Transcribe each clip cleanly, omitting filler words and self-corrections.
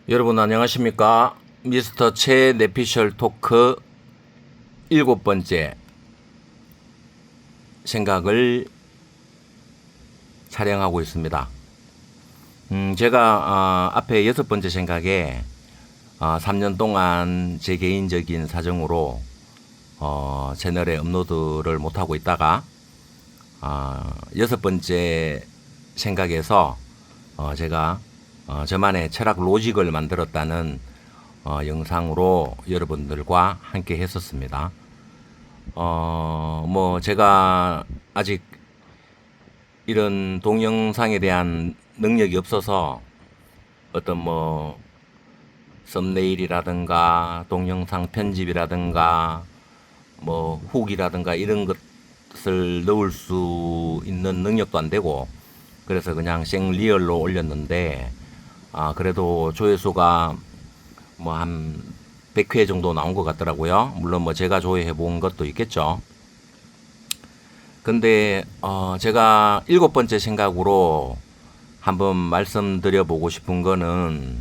여러분 안녕하십니까? 미스터 최 내피셜 토크 7번째 생각을 촬영하고 있습니다. 제가 앞에 6번째 생각에 3년 동안 제 개인적인 사정으로 채널에 업로드를 못하고 있다가 6번째 생각에서 제가 저만의 철학 로직을 만들었다는 영상으로 여러분들과 함께 했었습니다. 제가 아직 이런 동영상에 대한 능력이 없어서 어떤 썸네일이라든가 동영상 편집이라든가 훅이라든가 이런 것을 넣을 수 있는 능력도 안 되고, 그래서 그냥 생리얼로 올렸는데 그래도 조회수가 한 100회 정도 나온 것 같더라고요. 물론 제가 조회해 본 것도 있겠죠. 근데 제가 7번째 생각으로 한번 말씀드려 보고 싶은 거는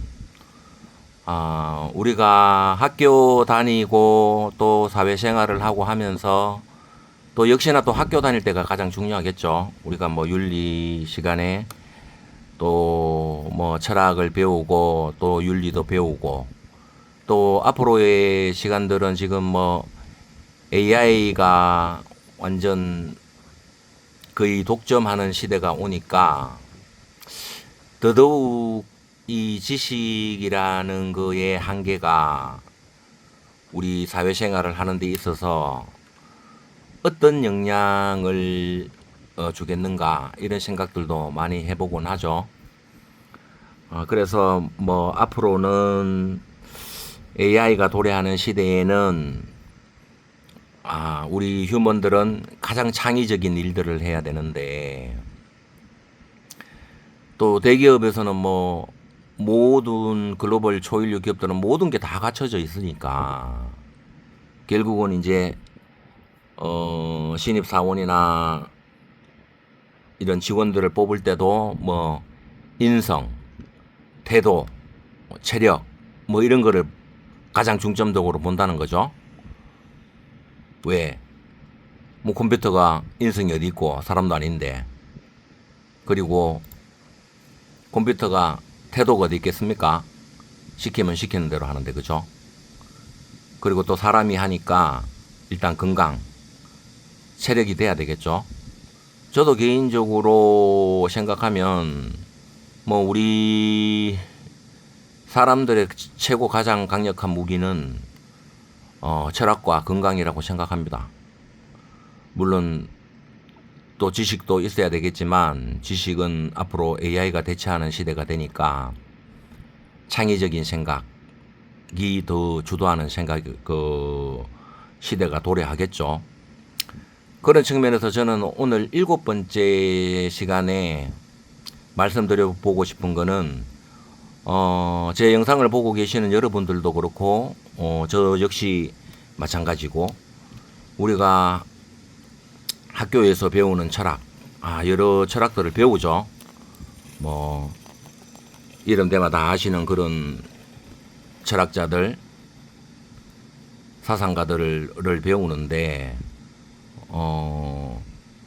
우리가 학교 다니고 또 사회생활을 하고 하면서 또 역시나 또 학교 다닐 때가 가장 중요하겠죠. 우리가 윤리 시간에 또 철학을 배우고 또 윤리도 배우고, 또 앞으로의 시간들은 지금 AI가 완전 거의 독점하는 시대가 오니까 더더욱 이 지식이라는 거의 한계가 우리 사회생활을 하는 데 있어서 어떤 영향을 주겠는가, 이런 생각들도 많이 해보곤 하죠. 그래서 앞으로는 AI가 도래하는 시대에는 우리 휴먼들은 가장 창의적인 일들을 해야 되는데, 또 대기업에서는 모든 글로벌 초일류 기업들은 모든 게 다 갖춰져 있으니까 결국은 이제 신입 사원이나 이런 직원들을 뽑을 때도 인성, 태도, 체력 이런 거를 가장 중점적으로 본다는 거죠. 왜? 컴퓨터가 인성이 어디 있고 사람도 아닌데, 그리고 컴퓨터가 태도가 어디 있겠습니까? 시키면 시키는 대로 하는데, 그죠? 그리고 또 사람이 하니까 일단 건강, 체력이 돼야 되겠죠. 저도 개인적으로 생각하면 우리 사람들의 최고 가장 강력한 무기는 철학과 건강이라고 생각합니다. 물론 또 지식도 있어야 되겠지만, 지식은 앞으로 AI가 대체하는 시대가 되니까 창의적인 생각이 더 주도하는 시대가 도래하겠죠. 그런 측면에서 저는 오늘 7번째 시간에 말씀드려 보고 싶은 거는, 제 영상을 보고 계시는 여러분들도 그렇고 저 역시 마찬가지고, 우리가 학교에서 배우는 철학, 여러 철학들을 배우죠. 이름대마다 다 아시는 그런 철학자들, 사상가들을 배우는데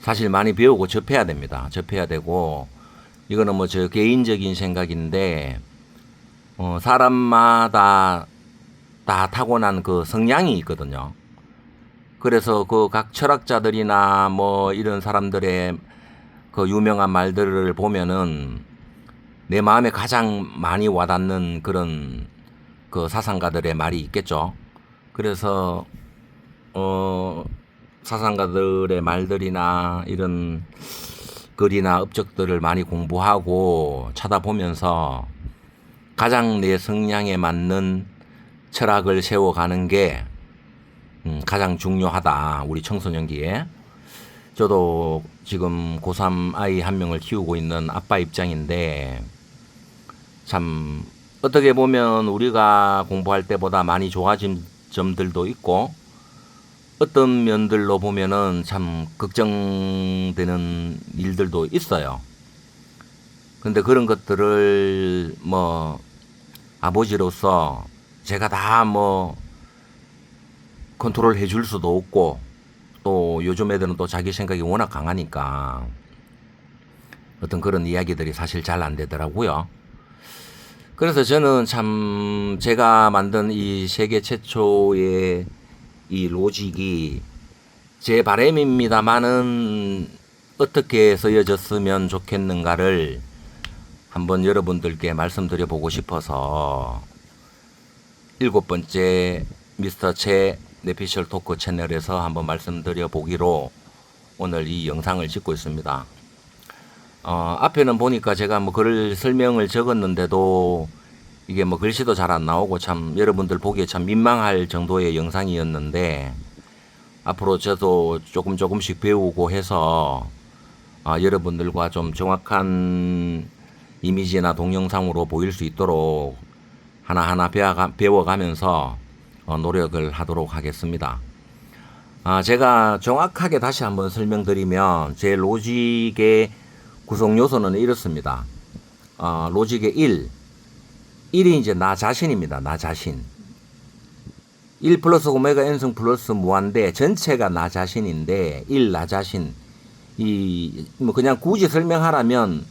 사실 많이 배우고 접해야 됩니다. 접해야 되고, 이거는 저 개인적인 생각인데 사람마다 다 타고난 그 성향이 있거든요. 그래서 그 각 철학자들이나 이런 사람들의 그 유명한 말들을 보면은 내 마음에 가장 많이 와닿는 그런 그 사상가들의 말이 있겠죠. 그래서 사상가들의 말들이나 이런 글이나 업적들을 많이 공부하고 찾아보면서 가장 내 성향에 맞는 철학을 세워가는 게 가장 중요하다, 우리 청소년기에. 저도 지금 고3 아이 한 명을 키우고 있는 아빠 입장인데, 참 어떻게 보면 우리가 공부할 때보다 많이 좋아진 점들도 있고, 어떤 면들로 보면은 참 걱정되는 일들도 있어요. 근데 그런 것들을 아버지로서 제가 다 뭐 컨트롤 해줄 수도 없고, 또 요즘 애들은 또 자기 생각이 워낙 강하니까 어떤 그런 이야기들이 사실 잘 안 되더라고요. 그래서 저는 참 제가 만든 이 세계 최초의 이 로직이 제 바람입니다만은 어떻게 쓰여졌으면 좋겠는가를 한번 여러분들께 말씀드려 보고 싶어서 7번째 미스터 채 내피셜 토크 채널에서 한번 말씀드려 보기로 오늘 이 영상을 찍고 있습니다. 앞에는 보니까 제가 뭐 글 설명을 적었는데도 이게 뭐 글씨도 잘 안 나오고 참 여러분들 보기에 참 민망할 정도의 영상이었는데, 앞으로 저도 조금씩 배우고 해서 여러분들과 좀 정확한 이미지나 동영상으로 보일 수 있도록 하나하나 배워가면서 노력을 하도록 하겠습니다. 제가 정확하게 다시 한번 설명드리면 제 로직의 구성 요소는 이렇습니다. 로직의 1이 이제 나 자신입니다. 나 자신. 1 플러스 오메가 n승 플러스 무한대 전체가 나 자신인데 1 나 자신. 뭐 그냥 굳이 설명하라면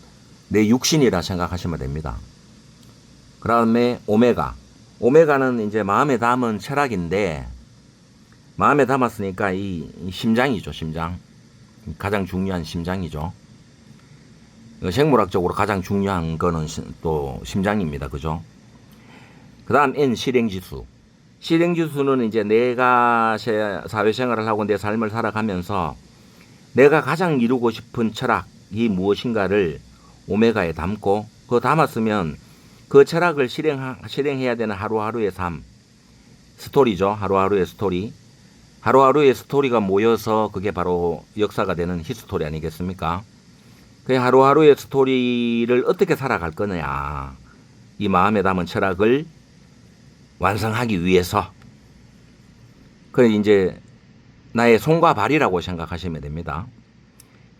내 육신이라 생각하시면 됩니다. 그 다음에 오메가는 이제 마음에 담은 철학인데, 마음에 담았으니까 이 심장이죠. 심장. 가장 중요한 심장이죠. 생물학적으로 가장 중요한 거는 또 심장입니다. 그죠? 그 다음 N 실행지수. 실행지수는 이제 내가 사회생활을 하고 내 삶을 살아가면서 내가 가장 이루고 싶은 철학이 무엇인가를 오메가에 담고, 그거 담았으면 그 철학을 실행해야 되는 하루하루의 삶, 스토리죠. 하루하루의 스토리. 하루하루의 스토리가 모여서 그게 바로 역사가 되는 히스토리 아니겠습니까? 그 하루하루의 스토리를 어떻게 살아갈 거냐. 이 마음에 담은 철학을 완성하기 위해서. 그 이제 나의 손과 발이라고 생각하시면 됩니다.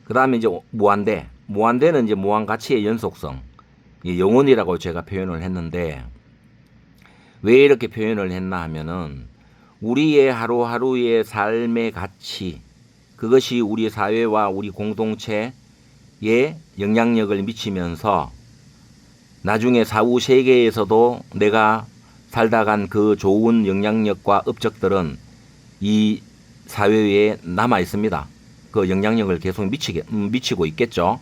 그 다음에 이제 무한대. 무한대는 이제 무한 가치의 연속성. 영혼이라고 제가 표현을 했는데, 왜 이렇게 표현을 했나 하면은 우리의 하루하루의 삶의 가치, 그것이 우리 사회와 우리 공동체에 영향력을 미치면서 나중에 사후 세계에서도 내가 살다 간 그 좋은 영향력과 업적들은 이 사회에 남아 있습니다. 그 영향력을 계속 미치고 있겠죠.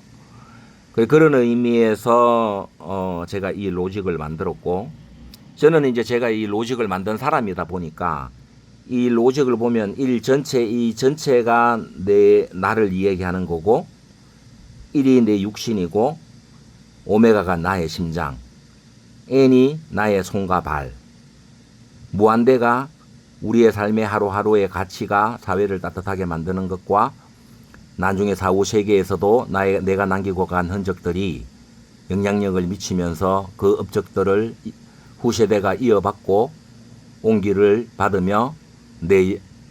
그런 의미에서 제가 이 로직을 만들었고, 저는 이제 제가 이 로직을 만든 사람이다 보니까 이 로직을 보면 이 전체가 나를 이야기하는 거고, 1이 내 육신이고, 오메가가 나의 심장, N이 나의 손과 발, 무한대가 우리의 삶의 하루하루의 가치가 사회를 따뜻하게 만드는 것과 나중에 사후 세계에서도 내가 남기고 간 흔적들이 영향력을 미치면서 그 업적들을 후세대가 이어받고 온기를 받으며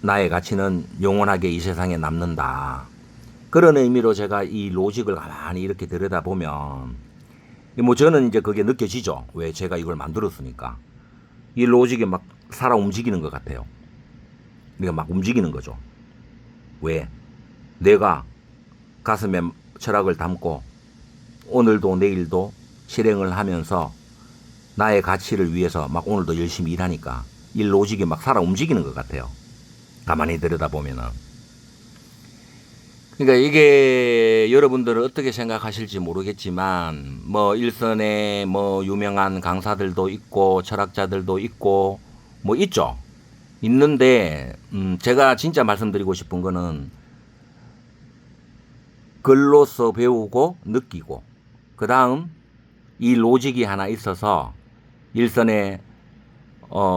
나의 가치는 영원하게 이 세상에 남는다. 그런 의미로 제가 이 로직을 가만히 이렇게 들여다보면, 뭐 저는 이제 그게 느껴지죠. 왜? 제가 이걸 만들었으니까. 이 로직이 막 살아 움직이는 것 같아요. 그러니까 막 움직이는 거죠. 왜? 내가 가슴에 철학을 담고 오늘도 내일도 실행을 하면서 나의 가치를 위해서 막 오늘도 열심히 일하니까 이 로직이 막 살아 움직이는 것 같아요. 가만히 들여다보면은. 그러니까 이게 여러분들은 어떻게 생각하실지 모르겠지만, 뭐 일선에 뭐 유명한 강사들도 있고 철학자들도 있고 뭐 있죠. 있는데 제가 진짜 말씀드리고 싶은 거는 글로서 배우고 느끼고, 그 다음 이 로직이 하나 있어서 일선의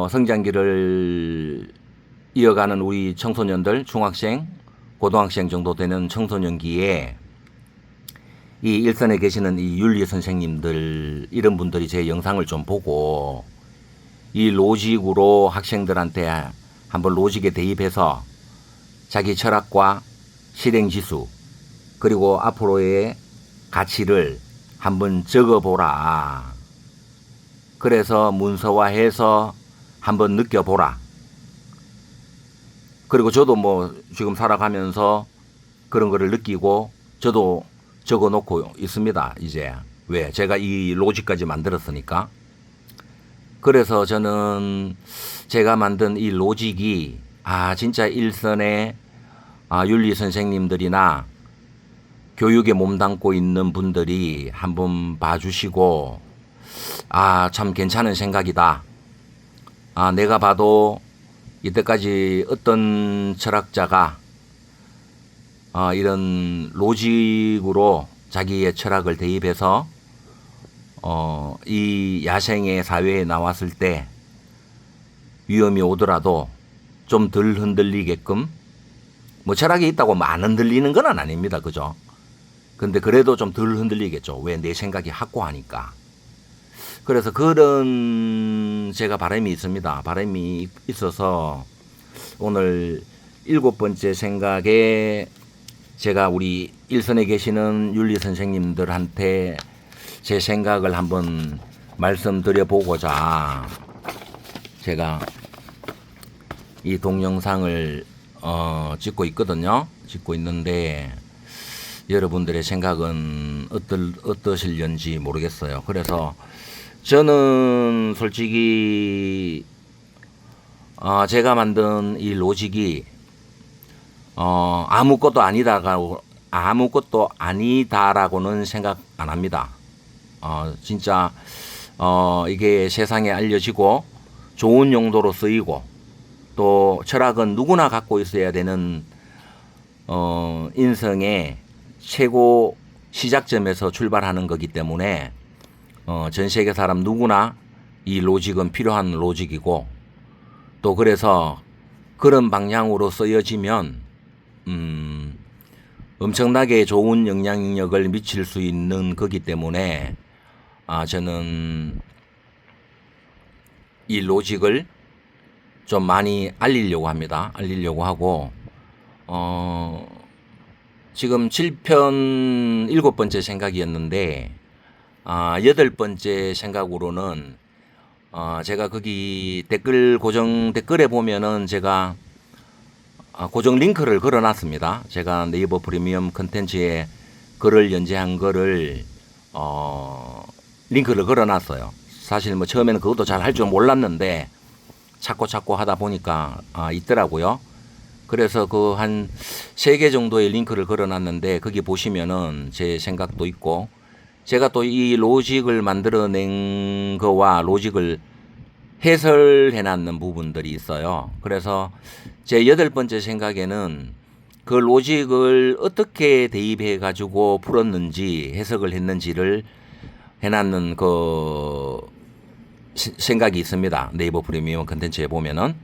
성장기를 이어가는 우리 청소년들, 중학생, 고등학생 정도 되는 청소년기에 이 일선에 계시는 이 윤리 선생님들, 이런 분들이 제 영상을 좀 보고 이 로직으로 학생들한테 한번 로직에 대입해서 자기 철학과 실행지수, 그리고 앞으로의 가치를 한번 적어보라. 그래서 문서화해서 한번 느껴보라. 그리고 저도 뭐 지금 살아가면서 그런 거를 느끼고 저도 적어 놓고 있습니다. 이제 왜 제가 이 로직까지 만들었으니까. 그래서 저는 제가 만든 이 로직이 진짜 일선의 윤리 선생님들이나 교육에 몸담고 있는 분들이 한번 봐주시고 참 괜찮은 생각이다. 내가 봐도 이때까지 어떤 철학자가 이런 로직으로 자기의 철학을 대입해서 이 야생의 사회에 나왔을 때 위험이 오더라도 좀 덜 흔들리게끔, 뭐 철학이 있다고 안 흔들리는 건 아닙니다. 그죠? 근데 그래도 좀 덜 흔들리겠죠. 왜? 내 생각이 확고하니까. 그래서 그런 제가 바람이 있습니다. 바람이 있어서 오늘 7번째 생각에 제가 우리 일선에 계시는 윤리 선생님들한테 제 생각을 한번 말씀드려 보고자 제가 이 동영상을 찍고 있거든요. 찍고 있는데 여러분들의 생각은 어떠실런지 모르겠어요. 그래서 저는 솔직히 제가 만든 이 로직이 아무것도 아니다라고는 생각 안 합니다. 진짜 이게 세상에 알려지고 좋은 용도로 쓰이고 또 철학은 누구나 갖고 있어야 되는 인성의 최고 시작점에서 출발하는 거기 때문에 전 세계 사람 누구나 이 로직은 필요한 로직이고 또 그래서 그런 방향으로 쓰여지면 엄청나게 좋은 영향력을 미칠 수 있는 거기 때문에 저는 이 로직을 좀 많이 알리려고 합니다. 알리려고 하고 지금 7편 7번째 생각이었는데 8번째 생각으로는 제가 거기 고정 댓글에 보면은 제가 고정 링크를 걸어놨습니다. 제가 네이버 프리미엄 컨텐츠에 글을 연재한 거를 링크를 걸어놨어요. 사실 뭐 처음에는 그것도 잘 할 줄 몰랐는데 찾고 하다 보니까 있더라고요. 그래서 그 한 3개 정도의 링크를 걸어놨는데 거기 보시면은 제 생각도 있고 제가 또 이 로직을 만들어낸 거와 로직을 해설해놨는 부분들이 있어요. 그래서 제 8번째 생각에는 그 로직을 어떻게 대입해가지고 풀었는지 해석을 했는지를 해놨는 그 생각이 있습니다. 네이버 프리미엄 컨텐츠에 보면은.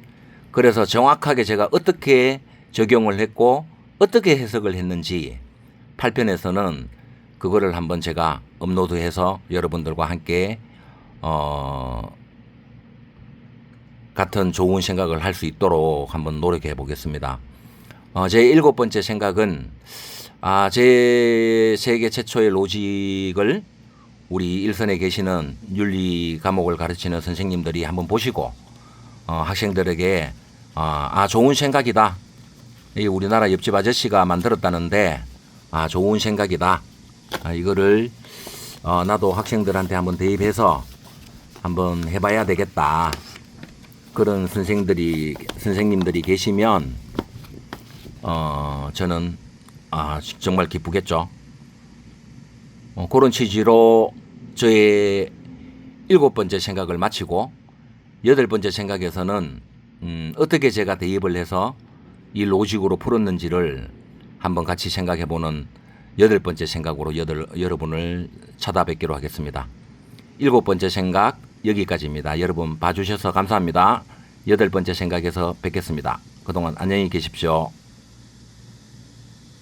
그래서 정확하게 제가 어떻게 적용을 했고 어떻게 해석을 했는지 8편에서는 그거를 한번 제가 업로드해서 여러분들과 함께 같은 좋은 생각을 할 수 있도록 한번 노력해 보겠습니다. 제 7번째 생각은 제 세계 최초의 로직을 우리 일선에 계시는 윤리 과목을 가르치는 선생님들이 한번 보시고 학생들에게 좋은 생각이다. 이 우리나라 옆집 아저씨가 만들었다는데 좋은 생각이다. 이거를 나도 학생들한테 한번 대입해서 한번 해봐야 되겠다. 그런 선생님들이 계시면 저는 정말 기쁘겠죠. 그런 취지로 저의 7번째 생각을 마치고 8번째 생각에서는 어떻게 제가 대입을 해서 이 로직으로 풀었는지를 한번 같이 생각해보는 8번째 생각으로 여러분을 찾아뵙기로 하겠습니다. 7번째 생각 여기까지입니다. 여러분 봐주셔서 감사합니다. 8번째 생각에서 뵙겠습니다. 그동안 안녕히 계십시오.